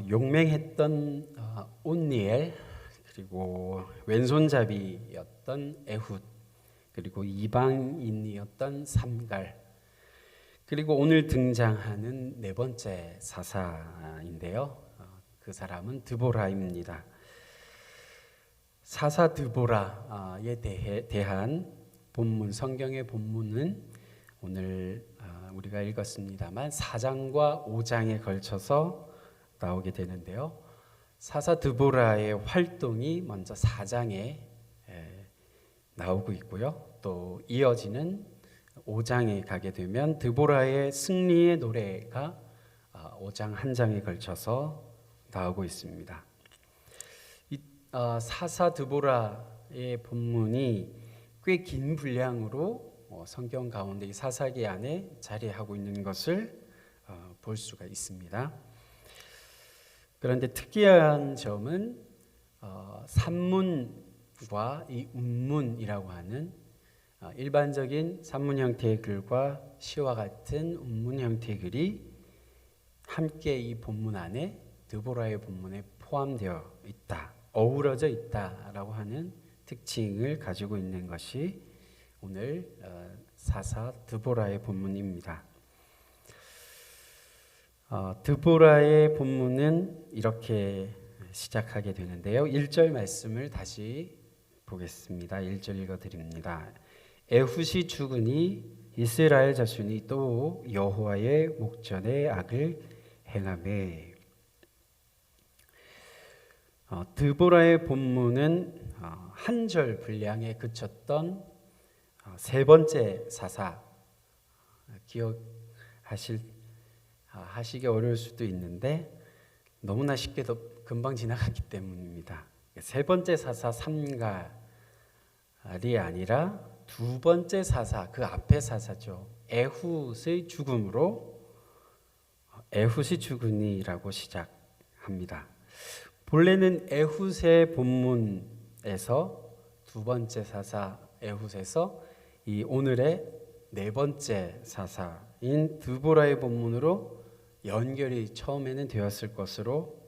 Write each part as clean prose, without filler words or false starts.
용맹했던 온니엘, 그리고 왼손잡이였던 에훗, 그리고 이방인이었던 삼갈, 그리고 오늘 등장하는 네 번째 사사인데요. 그 사람은 드보라입니다. 사사 드보라에 대한 본문, 성경의 본문은 오늘 우리가 읽었습니다만 4장과 5장에 걸쳐서 나오게 되는데요. 사사 드보라의 활동이 먼저 4장에 나오고 있고요. 또 이어지는 5장에 가게 되면 드보라의 승리의 노래가 5장 한 장에 걸쳐서 나오고 있습니다. 사사 드보라의 본문이 꽤 긴 분량으로 성경 가운데 이 사사기 안에 자리하고 있는 것을 볼 수가 있습니다. 그런데 특이한 점은 산문과 이 운문이라고 하는 일반적인 산문 형태의 글과 시와 같은 운문 형태의 글이 함께 이 본문 안에 드보라의 본문에 포함되어 있다, 어우러져 있다라고 하는 특징을 가지고 있는 것이 오늘 사사 드보라의 본문입니다. 드보라의 본문은 이렇게 시작하게 되는데요. 1절 말씀을 다시 보겠습니다. 1절 읽어드립니다. 에훗이 죽으니 이스라엘 자손이 또 여호와의 목전에 악을 행하매. 드보라의 본문은 한 절 분량에 그쳤던 세 번째 사사, 하시기 어려울 수도 있는데 너무나 쉽게도 금방 지나갔기 때문입니다. 세 번째 사사 삼갈이 아니라 두 번째 사사, 그 앞에 사사죠. 에훗의 죽음으로 에훗이 죽으니라고 시작합니다. 본래는 에훗의 본문에서 두 번째 사사 에훗에서 이 오늘의 네 번째 사사인 드보라의 본문으로 연결이 처음에는 되었을 것으로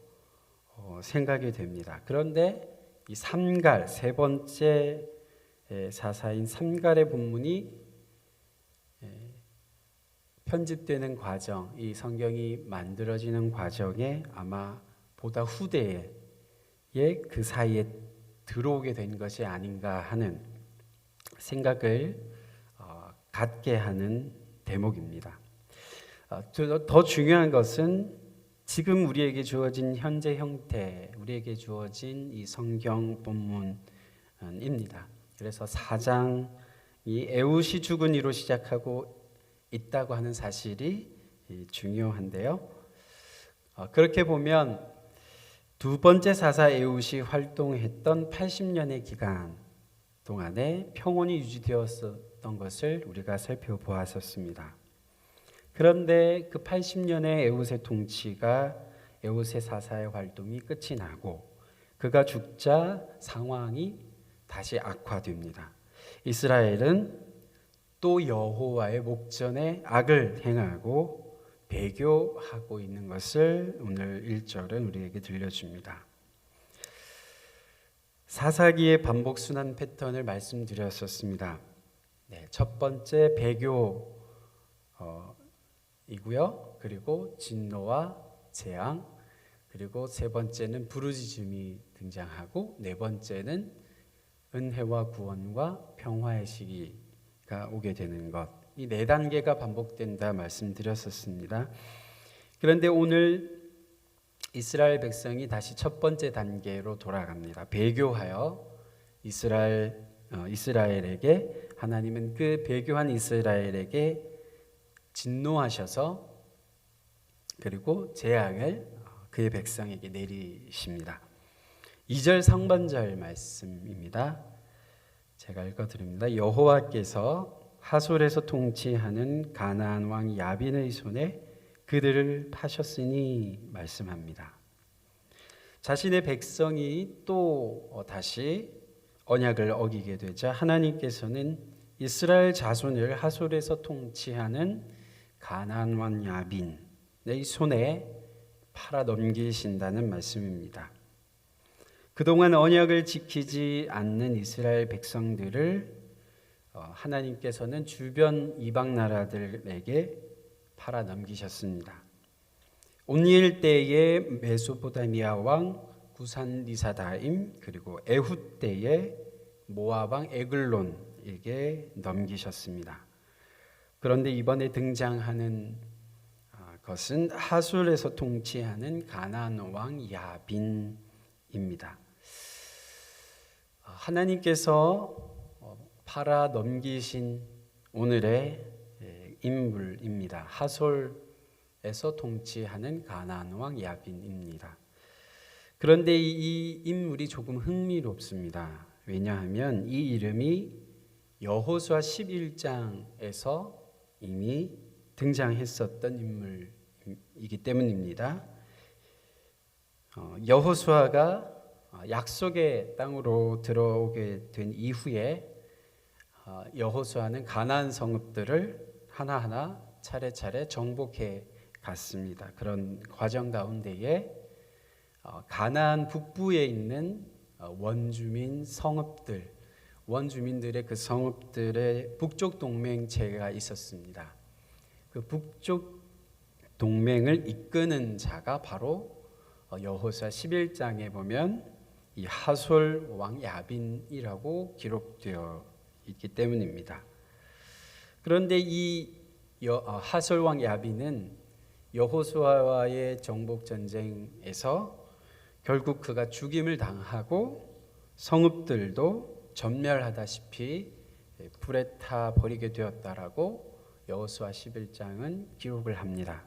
생각이 됩니다. 그런데 이 삼갈, 세 번째 사사인 삼갈의 본문이 편집되는 과정, 이 성경이 만들어지는 과정에 아마 보다 후대에 그 사이에 들어오게 된 것이 아닌가 하는 생각을 갖게 하는 대목입니다. 더 중요한 것은 지금 우리에게 주어진 현재 형태, 우리에게 주어진 이 성경 본문입니다. 그래서 4장이 에훗이 죽으니로 시작하고 있다고 하는 사실이 중요한데요. 그렇게 보면 두 번째 사사 에훗이 활동했던 80년의 기간 동안에 평온이 유지되었던 것을 우리가 살펴보았었습니다. 그런데 그 80년의 에훗의 통치가 에훗의 사사의 활동이 끝이 나고 그가 죽자 상황이 다시 악화됩니다. 이스라엘은 또 여호와의 목전에 악을 행하고 배교하고 있는 것을 오늘 1절은 우리에게 들려줍니다. 사사기의 반복순환 패턴을 말씀드렸었습니다. 첫 번째 배교이고요. 그리고 진노와 재앙, 그리고 세 번째는 부르짖음이 등장하고 네 번째는 은혜와 구원과 평화의 시기가 오게 되는 것. 이 네 단계가 반복된다 말씀드렸었습니다. 그런데 오늘 이스라엘 백성이 다시 첫 번째 단계로 돌아갑니다. 배교하여 이스라엘에게 하나님은 그 배교한 이스라엘에게 진노하셔서 그리고 재앙을 그의 백성에게 내리십니다. 2절 상반절 말씀입니다. 제가 읽어드립니다. 여호와께서 하솔에서 통치하는 가나안 왕 야빈의 손에 그들을 파셨으니 말씀합니다. 자신의 백성이 또 다시 언약을 어기게 되자 하나님께서는 이스라엘 자손을 하솔에서 통치하는 가나안 왕 야빈의 손에 팔아 넘기신다는 말씀입니다. 그동안 언약을 지키지 않는 이스라엘 백성들을 하나님께서는 주변 이방 나라들에게 팔아 넘기셨습니다. 온니엘 때의 메소포타미아 왕 구산 리사다임, 그리고 에훗 때의 모압 왕 에글론에게 넘기셨습니다. 그런데 이번에 등장하는 것은 하솔에서 통치하는 가나안 왕 야빈입니다. 하나님께서 팔아 넘기신 오늘의 인물입니다. 하솔에서 통치하는 가나안 왕 야빈입니다. 그런데 이 인물이 조금 흥미롭습니다. 왜냐하면 이 이름이 여호수아 11장에서 이미 등장했었던 인물이기 때문입니다. 여호수아가 약속의 땅으로 들어오게 된 이후에 여호수아는 가나안 성읍들을 하나하나 차례차례 정복해 갔습니다. 그런 과정 가운데에 가나안 북부에 있는 원주민 성읍들, 원주민들의 그 성읍들의 북쪽 동맹체가 있었습니다. 그 북쪽 동맹을 이끄는 자가 바로 여호수아 11장에 보면 이 하솔 왕 야빈이라고 기록되어 있기 때문입니다. 그런데 이 하솔 왕 야빈은 여호수아와의 정복 전쟁에서 결국 그가 죽임을 당하고 성읍들도 전멸하다시피 불에 타 버리게 되었다라고 여호수아 11장은 기록을 합니다.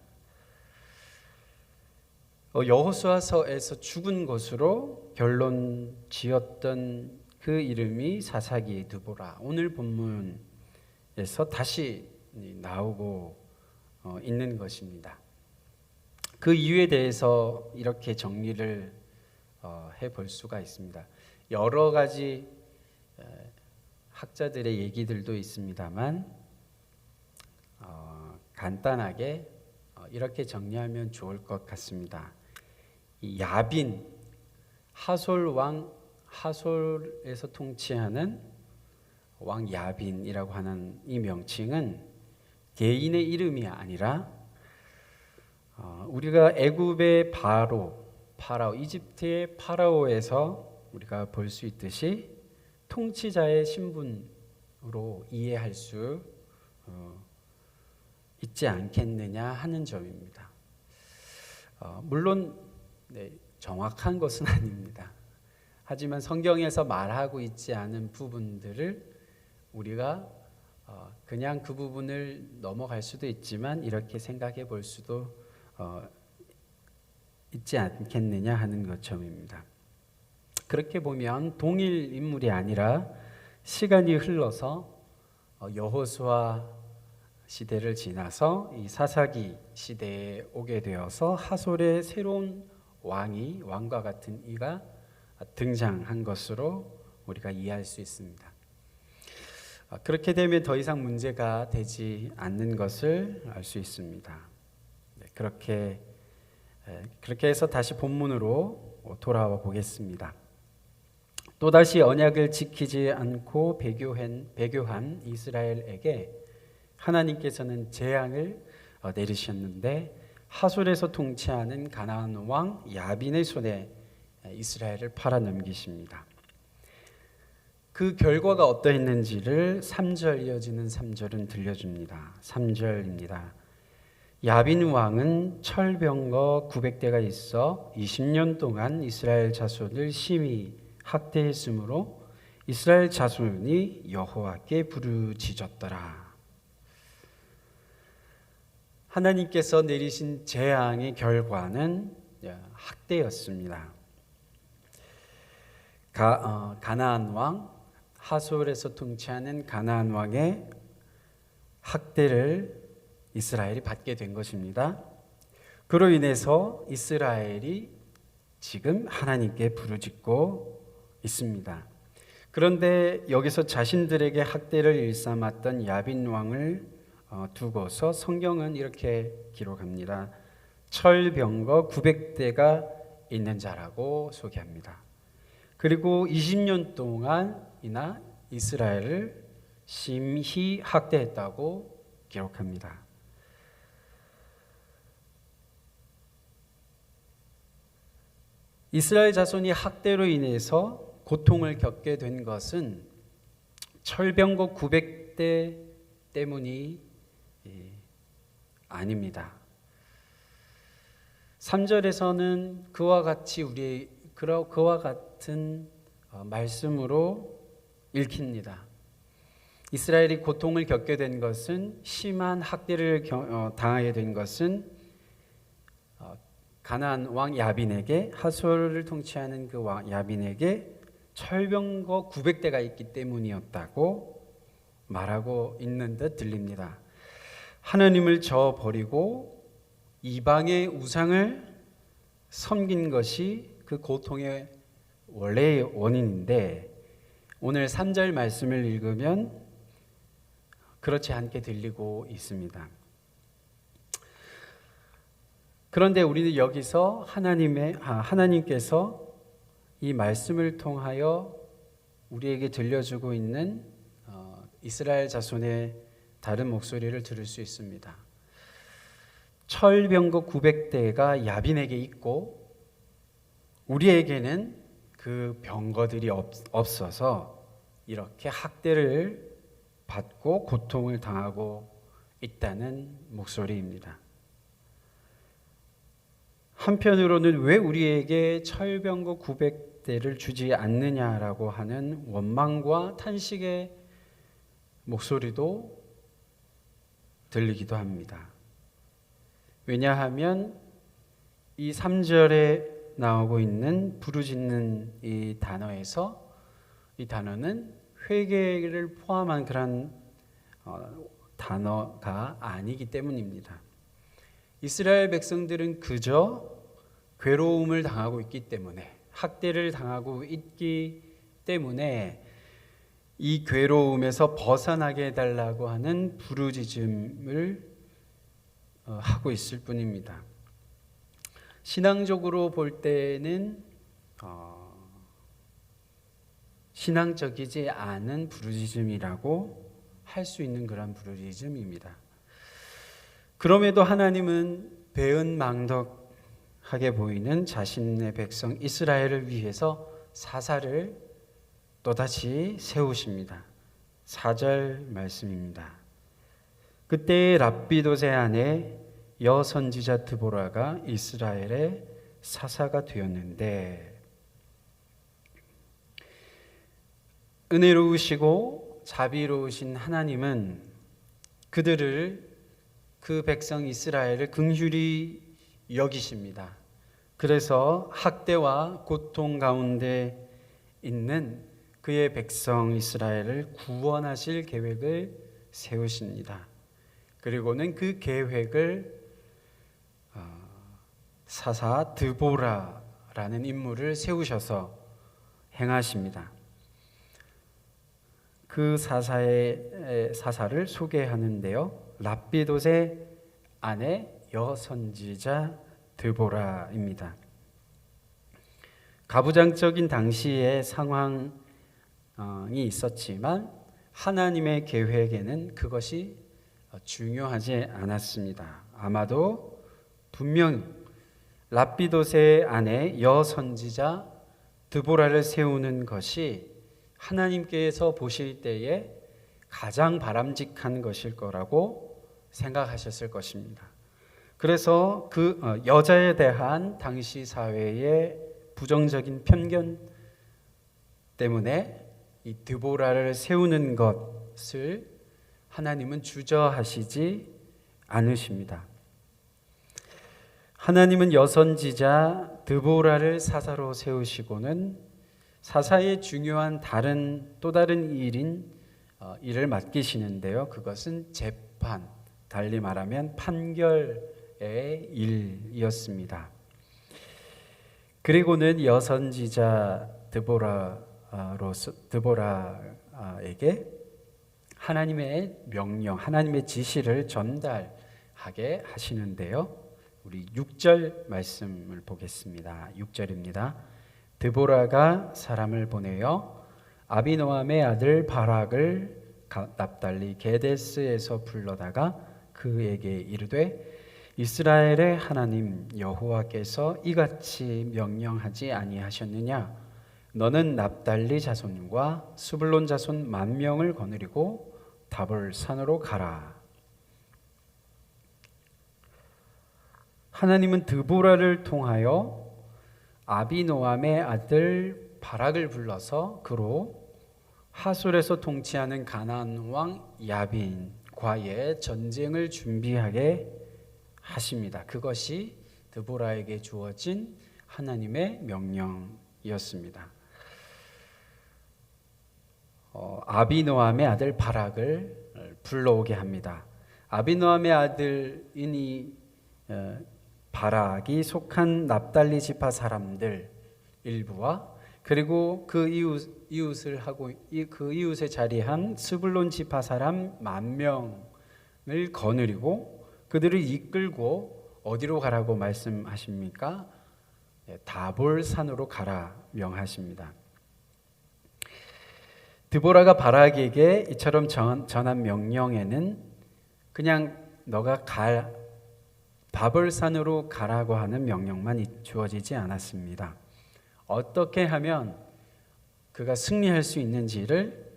여호수아서에서 죽은 것으로 결론 지었던 그 이름이 사사기 드보라. 오늘 본문에서 다시 나오고 있는 것입니다. 그 이유에 대해서 이렇게 정리를 해볼 수가 있습니다. 여러 가지 학자들의 얘기들도 있습니다만 간단하게 이렇게 정리하면 좋을 것 같습니다. 이 야빈, 하솔 왕, 하솔에서 통치하는 왕 야빈이라고 하는 이 명칭은 개인의 이름이 아니라 우리가 애굽의 파라오, 이집트의 파라오에서 우리가 볼 수 있듯이 통치자의 신분으로 이해할 수 있지 않겠느냐 하는 점입니다. 물론 정확한 것은 아닙니다. 하지만 성경에서 말하고 있지 않은 부분들을 우리가 그냥 그 부분을 넘어갈 수도 있지만 이렇게 생각해 볼 수도 있지 않겠느냐 하는 것점입니다. 그렇게 보면 동일 인물이 아니라 시간이 흘러서 여호수아 시대를 지나서 이 사사기 시대에 오게 되어서 하솔의 새로운 왕과 같은 이가 등장한 것으로 우리가 이해할 수 있습니다. 그렇게 되면 더 이상 문제가 되지 않는 것을 알 수 있습니다. 그렇게 해서 다시 본문으로 돌아와 보겠습니다. 또다시 언약을 지키지 않고 배교한 이스라엘에게 하나님께서는 재앙을 내리셨는데 하솔에서 통치하는 가나안 왕 야빈의 손에 이스라엘을 팔아 넘기십니다. 그 결과가 어떠했는지를 3절 이어지는 3절은 들려줍니다. 3절입니다. 야빈 왕은 철병거 900대가 있어 20년 동안 이스라엘 자손을 심히 학대했으므로 이스라엘 자손이 여호와께 부르짖었더라. 하나님께서 내리신 재앙의 결과는 학대였습니다. 가나안 왕, 하솔에서 통치하는 가나안 왕의 학대를 이스라엘이 받게 된 것입니다. 그로 인해서 이스라엘이 지금 하나님께 부르짖고 있습니다. 그런데 여기서 자신들에게 학대를 일삼았던 야빈 왕을 두고서 성경은 이렇게 기록합니다. 철병거 900대가 있는 자라고 소개합니다. 그리고 20년 동안이나 이스라엘을 심히 학대했다고 기록합니다. 이스라엘 자손이 학대로 인해서 고통을 겪게 된 것은 철병거 900대 때문이 아닙니다. 3절에서는 그와 같은 말씀으로 읽힙니다. 이스라엘이 고통을 겪게 된 것은, 심한 학대를 당하게 된 것은 가나안 왕 야빈에게, 하솔을 통치하는 그 왕 야빈에게 철병거 900대가 있기 때문이었다고 말하고 있는 듯 들립니다. 하나님을 저버리고 이방의 우상을 섬긴 것이 그 고통의 원래의 원인인데, 오늘 3절 말씀을 읽으면 그렇지 않게 들리고 있습니다. 그런데 우리는 여기서 하나님께서 이 말씀을 통하여 우리에게 들려주고 있는 이스라엘 자손의 다른 목소리를 들을 수 있습니다. 철병거 900대가 야빈에게 있고 우리에게는 그 병거들이 없어서 이렇게 학대를 받고 고통을 당하고 있다는 목소리입니다. 한편으로는 왜 우리에게 철병거 900대를 주지 않느냐라고 하는 원망과 탄식의 목소리도 들리기도 합니다. 왜냐하면 이 3절에 나오고 있는 부르짖는 이 단어에서, 이 단어는 회개를 포함한 그런 단어가 아니기 때문입니다. 이스라엘 백성들은 그저 괴로움을 당하고 있기 때문에, 학대를 당하고 있기 때문에 이 괴로움에서 벗어나게 해달라고 하는 부르짖음을 하고 있을 뿐입니다. 신앙적으로 볼 때는 신앙적이지 않은 부르짖음이라고 할 수 있는 그런 부르짖음입니다. 그럼에도 하나님은 배은망덕하게 보이는 자신의 백성 이스라엘을 위해서 사사를 또다시 세우십니다. 4절 말씀입니다. 그때 랍비도세 아내 여선지자 드보라가 이스라엘의 사사가 되었는데, 은혜로우시고 자비로우신 하나님은 그 백성 이스라엘을 긍휼히 여기십니다. 그래서 학대와 고통 가운데 있는 그의 백성 이스라엘을 구원하실 계획을 세우십니다. 그리고는 그 계획을 사사 드보라라는 인물을 세우셔서 행하십니다. 그 사사를 소개하는데요, 랍비도세 아내 여선지자 드보라입니다. 가부장적인 당시의 상황이 있었지만 하나님의 계획에는 그것이 중요하지 않았습니다. 아마도 분명히 랍비도세의 아내 여선지자 드보라를 세우는 것이 하나님께서 보실 때에 가장 바람직한 것일 거라고 생각하셨을 것입니다. 그래서 그 여자에 대한 당시 사회의 부정적인 편견 때문에 이 드보라를 세우는 것을 하나님은 주저하시지 않으십니다. 하나님은 여선지자 드보라를 사사로 세우시고는 사사의 중요한 또 다른 일을 맡기시는데요, 그것은 재판, 달리 말하면 판결의 일이었습니다. 그리고는 여선지자 드보라에게 하나님의 명령, 하나님의 지시를 전달하게 하시는데요, 우리 6절 말씀을 보겠습니다. 6절입니다. 드보라가 사람을 보내어 아비노함의 아들 바락을 납달리 게데스에서 불러다가 그에게 이르되 이스라엘의 하나님 여호와께서 이같이 명령하지 아니하셨느냐? 너는 납달리 자손과 스불론 자손 10,000명을 거느리고 다볼 산으로 가라. 하나님은 드보라를 통하여 아비노함의 아들 바락을 불러서 그로 하솔에서 통치하는 가나안 왕 야빈과의 전쟁을 준비하게 하십니다. 그것이 드보라에게 주어진 하나님의 명령이었습니다. 아비노함의 아들 바락을 불러오게 합니다. 아비노함의 아들이니 바락이 속한 납달리 지파 사람들 일부와 그리고 그 이웃을 하고 그 이웃에 자리한 스불론 지파 사람 10,000명을 거느리고 그들을 이끌고 어디로 가라고 말씀하십니까? 다볼 산으로 가라 명하십니다. 드보라가 바락에게 이처럼 전한 명령에는 그냥 너가 다볼 산으로 가라고 하는 명령만 주어지지 않았습니다. 어떻게 하면 그가 승리할 수 있는지를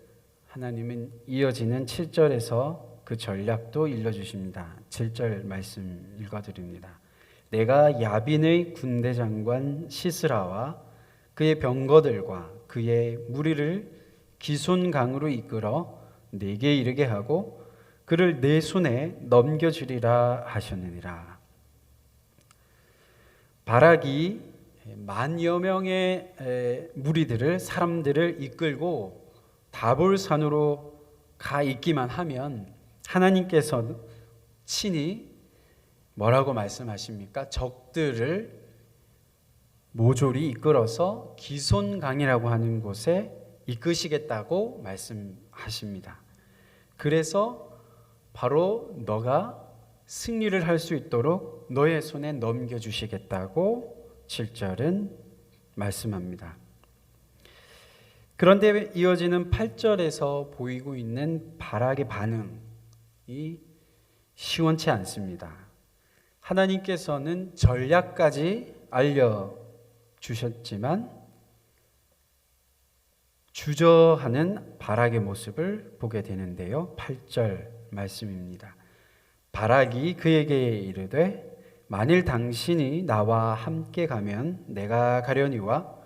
하나님은 이어지는 7절에서 그 전략도 일러주십니다. 7절 말씀 읽어드립니다. 내가 야빈의 군대 장관 시스라와 그의 병거들과 그의 무리를 기손강으로 이끌어 내게 이르게 하고 그를 내 손에 넘겨주리라 하셨느니라. 바락이 10,000여 명의 무리들을 사람들을 이끌고 다볼 산으로 가 있기만 하면 하나님께서 친히 뭐라고 말씀하십니까? 적들을 모조리 이끌어서 기손강이라고 하는 곳에 이끄시겠다고 말씀하십니다. 그래서 바로 너가 승리를 할 수 있도록 너의 손에 넘겨주시겠다고 7절은 말씀합니다. 그런데 이어지는 8절에서 보이고 있는 바락의 반응이 시원치 않습니다. 하나님께서는 전략까지 알려주셨지만 주저하는 바락의 모습을 보게 되는데요. 8절 말씀입니다. 바락이 그에게 이르되 만일 당신이 나와 함께 가면 내가 가려니와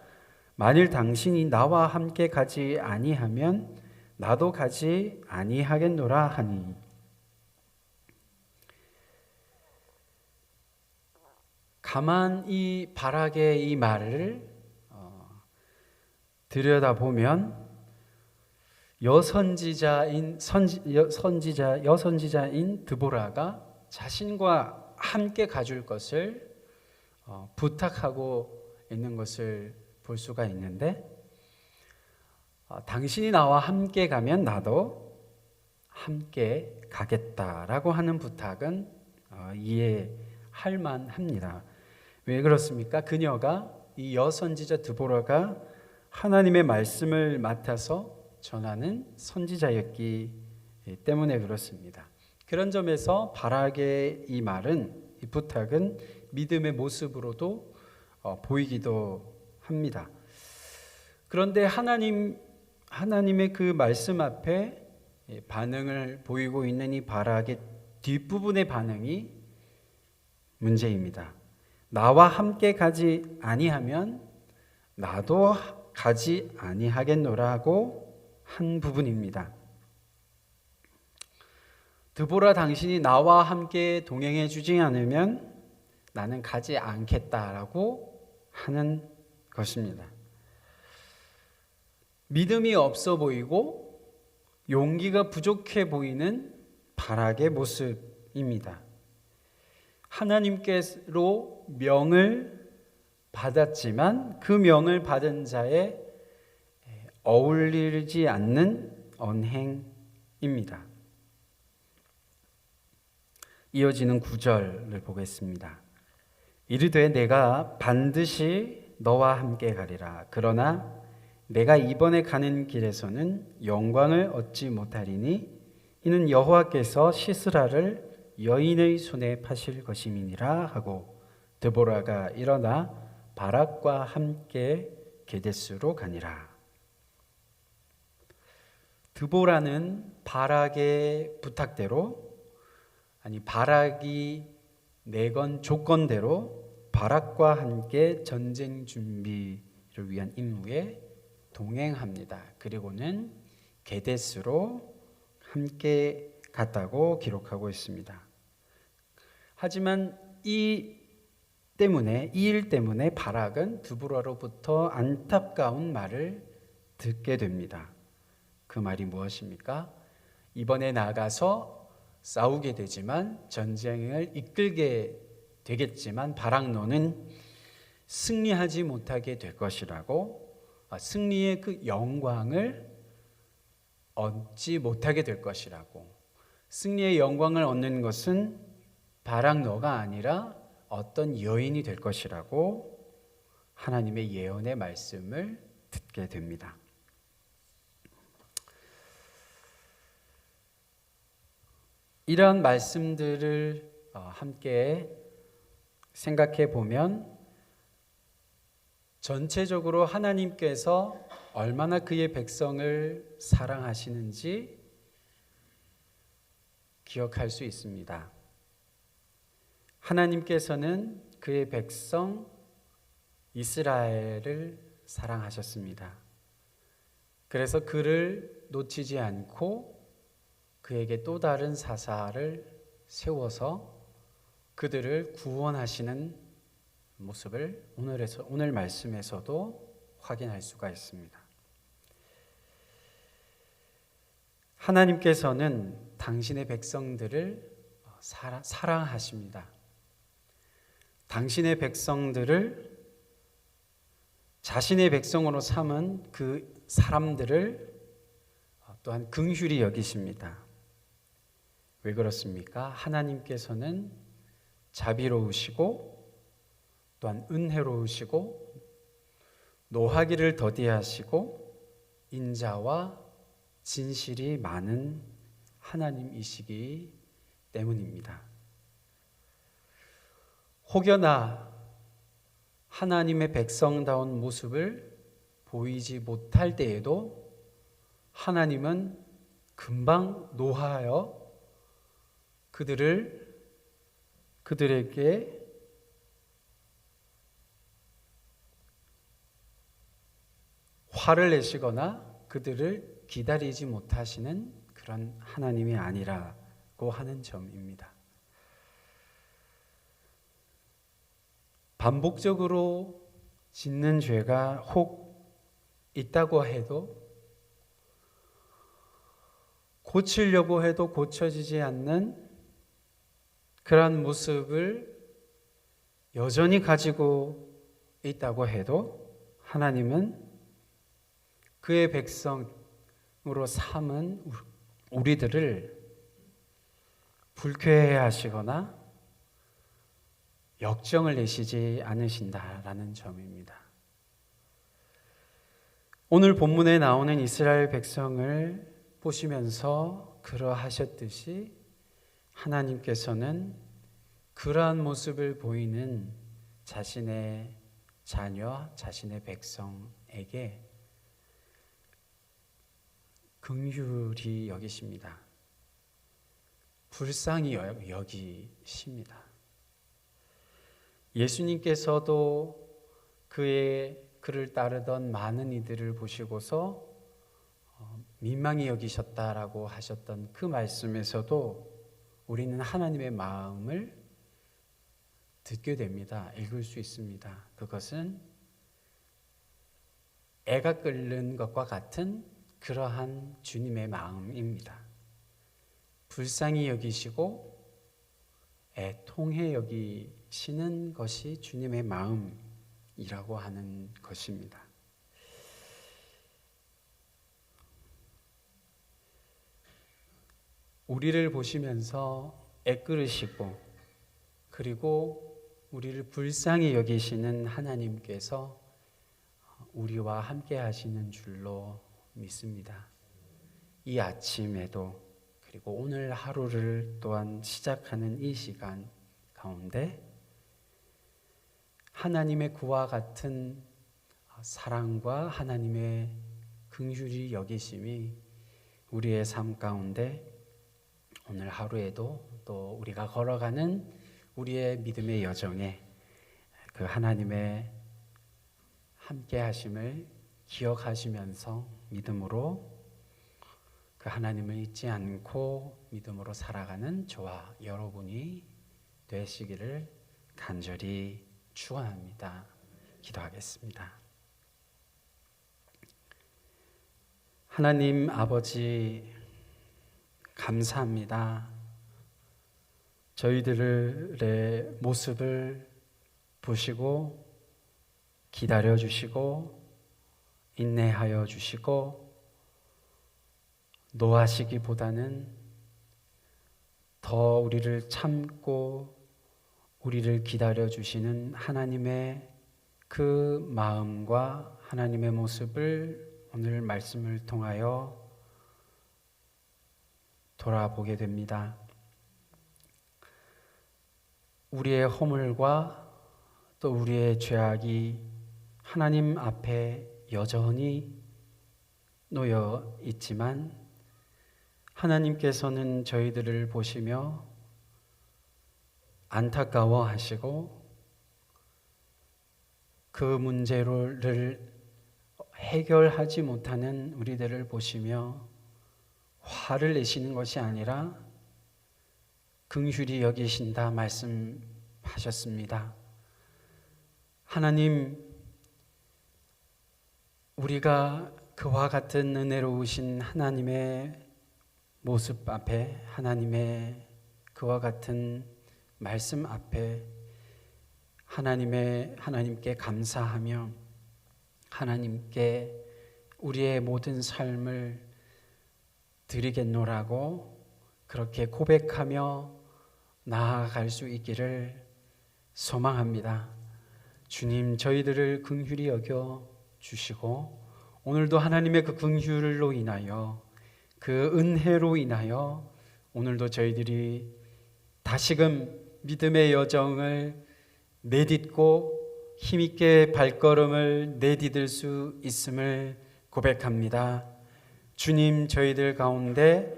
만일 당신이 나와 함께 가지 아니하면 나도 가지 아니하겠노라 하니 가만히 바락의 이 말을 들여다보면 여선지자인 드보라가 자신과 함께 가줄 것을 부탁하고 있는 것을 볼 수가 있는데 당신이 나와 함께 가면 나도 함께 가겠다라고 하는 부탁은 이해할 만합니다. 왜 그렇습니까? 그녀가 이 여선지자 드보라가 하나님의 말씀을 맡아서 전하는 선지자였기 때문에 그렇습니다. 그런 점에서 바락의 이 말은, 이 부탁은 믿음의 모습으로도 보이기도 합니다. 그런데 하나님의 그 말씀 앞에 반응을 보이고 있는 이 바락의 뒷부분의 반응이 문제입니다. 나와 함께 가지 아니하면 나도 가지 아니하겠노라고 한 부분입니다. 드보라 당신이 나와 함께 동행해 주지 않으면 나는 가지 않겠다라고 하는 것입니다. 믿음이 없어 보이고 용기가 부족해 보이는 바락의 모습입니다. 하나님께로 명을 받았지만 그 명을 받은 자에 어울리지 않는 언행입니다. 이어지는 9절을 보겠습니다. 이르되 내가 반드시 너와 함께 가리라. 그러나 내가 이번에 가는 길에서는 영광을 얻지 못하리니 이는 여호와께서 시스라를 여인의 손에 파실 것임이니라 하고 드보라가 일어나 바락과 함께 게데스로 가니라. 드보라는 바락의 부탁대로, 아니 바락이 내건 조건대로 바락과 함께 전쟁 준비를 위한 임무에 동행합니다. 그리고는 게데스로 함께 갔다고 기록하고 있습니다. 하지만 이 일 때문에 바락은 드보라로부터 안타까운 말을 듣게 됩니다. 그 말이 무엇입니까? 이번에 나가서 싸우게 되지만, 전쟁을 이끌게 되겠지만 바락 너는 승리하지 못하게 될 것이라고, 승리의 그 영광을 얻지 못하게 될 것이라고, 승리의 영광을 얻는 것은 바락 너가 아니라 어떤 여인이 될 것이라고 하나님의 예언의 말씀을 듣게 됩니다. 이러한 말씀들을 함께 생각해 보면 전체적으로 하나님께서 얼마나 그의 백성을 사랑하시는지 기억할 수 있습니다. 하나님께서는 그의 백성 이스라엘을 사랑하셨습니다. 그래서 그를 놓치지 않고 그에게 또 다른 사사를 세워서 그들을 구원하시는 모습을 오늘 말씀에서도 확인할 수가 있습니다. 하나님께서는 당신의 백성들을 사랑하십니다. 당신의 백성들을 자신의 백성으로 삼은 그 사람들을 또한 긍휼히 여기십니다. 왜 그렇습니까? 하나님께서는 자비로우시고 또한 은혜로우시고 노하기를 더디하시고 인자와 진실이 많은 하나님이시기 때문입니다. 혹여나 하나님의 백성다운 모습을 보이지 못할 때에도 하나님은 금방 노하여 그들에게 화를 내시거나 그들을 기다리지 못하시는 그런 하나님이 아니라고 하는 점입니다. 반복적으로 짓는 죄가 혹 있다고 해도 고치려고 해도 고쳐지지 않는 그러한 모습을 여전히 가지고 있다고 해도 하나님은 그의 백성으로 삼은 우리들을 불쾌해 하시거나 역정을 내시지 않으신다라는 점입니다. 오늘 본문에 나오는 이스라엘 백성을 보시면서 그러하셨듯이 하나님께서는 그러한 모습을 보이는 자신의 자녀, 자신의 백성에게 긍휼히 여기십니다. 불쌍히 여기십니다. 예수님께서도 그를 따르던 많은 이들을 보시고서 민망히 여기셨다라고 하셨던 그 말씀에서도 우리는 하나님의 마음을 듣게 됩니다. 읽을 수 있습니다. 그것은 애가 끓는 것과 같은 그러한 주님의 마음입니다. 불쌍히 여기시고 애통해 여기시는 것이 주님의 마음이라고 하는 것입니다. 우리를 보시면서 애끓으시고 그리고 우리를 불쌍히 여기시는 하나님께서 우리와 함께 하시는 줄로 믿습니다. 이 아침에도 그리고 오늘 하루를 또한 시작하는 이 시간 가운데 하나님의 그와 같은 사랑과 하나님의 긍휼히 여기심이 우리의 삶 가운데 오늘 하루에도 또 우리가 걸어가는 우리의 믿음의 여정에 그 하나님의 함께 하심을 기억하시면서 믿음으로 그 하나님을 잊지 않고 믿음으로 살아가는 저와 여러분이 되시기를 간절히 축원합니다. 기도하겠습니다. 하나님 아버지 감사합니다. 저희들의 모습을 보시고 기다려 주시고 인내하여 주시고 노하시기보다는 더 우리를 참고 우리를 기다려 주시는 하나님의 그 마음과 하나님의 모습을 오늘 말씀을 통하여 돌아보게 됩니다. 우리의 허물과 또 우리의 죄악이 하나님 앞에 여전히 놓여 있지만 하나님께서는 저희들을 보시며 안타까워하시고 그 문제를 해결하지 못하는 우리들을 보시며 화를 내시는 것이 아니라 긍휼히 여기신다 말씀하셨습니다. 하나님, 우리가 그와 같은 은혜로우신 하나님의 모습 앞에 하나님의 그와 같은 말씀 앞에 하나님께 감사하며 하나님께 우리의 모든 삶을 드리겠노라고 그렇게 고백하며 나아갈 수 있기를 소망합니다. 주님, 저희들을 긍휼히 여겨 주시고 오늘도 하나님의 그 긍휼로 인하여 그 은혜로 인하여 오늘도 저희들이 다시금 믿음의 여정을 내딛고 힘있게 발걸음을 내디딜 수 있음을 고백합니다. 주님, 저희들 가운데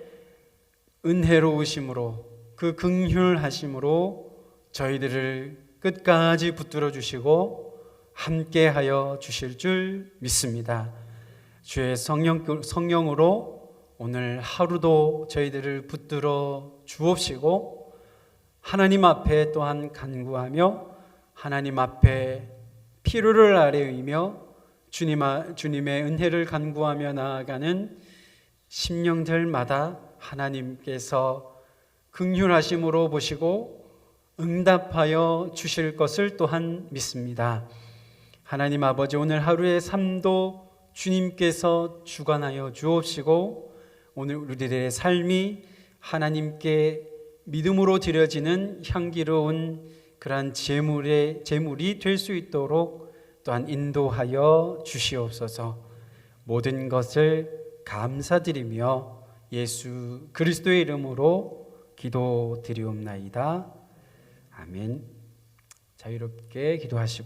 은혜로우심으로 그 긍휼하심으로 저희들을 끝까지 붙들어 주시고 함께하여 주실 줄 믿습니다. 주의 성령으로 오늘 하루도 저희들을 붙들어 주옵시고 하나님 앞에 또한 간구하며 하나님 앞에 피로를 아뢰이며 주님의 은혜를 간구하며 나아가는 심령들마다 하나님께서 긍휼하심으로 보시고 응답하여 주실 것을 또한 믿습니다. 하나님 아버지, 오늘 하루의 삶도 주님께서 주관하여 주옵시고 오늘 우리들의 삶이 하나님께 믿음으로 드려지는 향기로운 그러한 제물이 될 수 있도록 또한 인도하여 주시옵소서. 모든 것을 감사드리며 예수 그리스도의 이름으로 기도드리옵나이다. 아멘. 자유롭게 기도하시고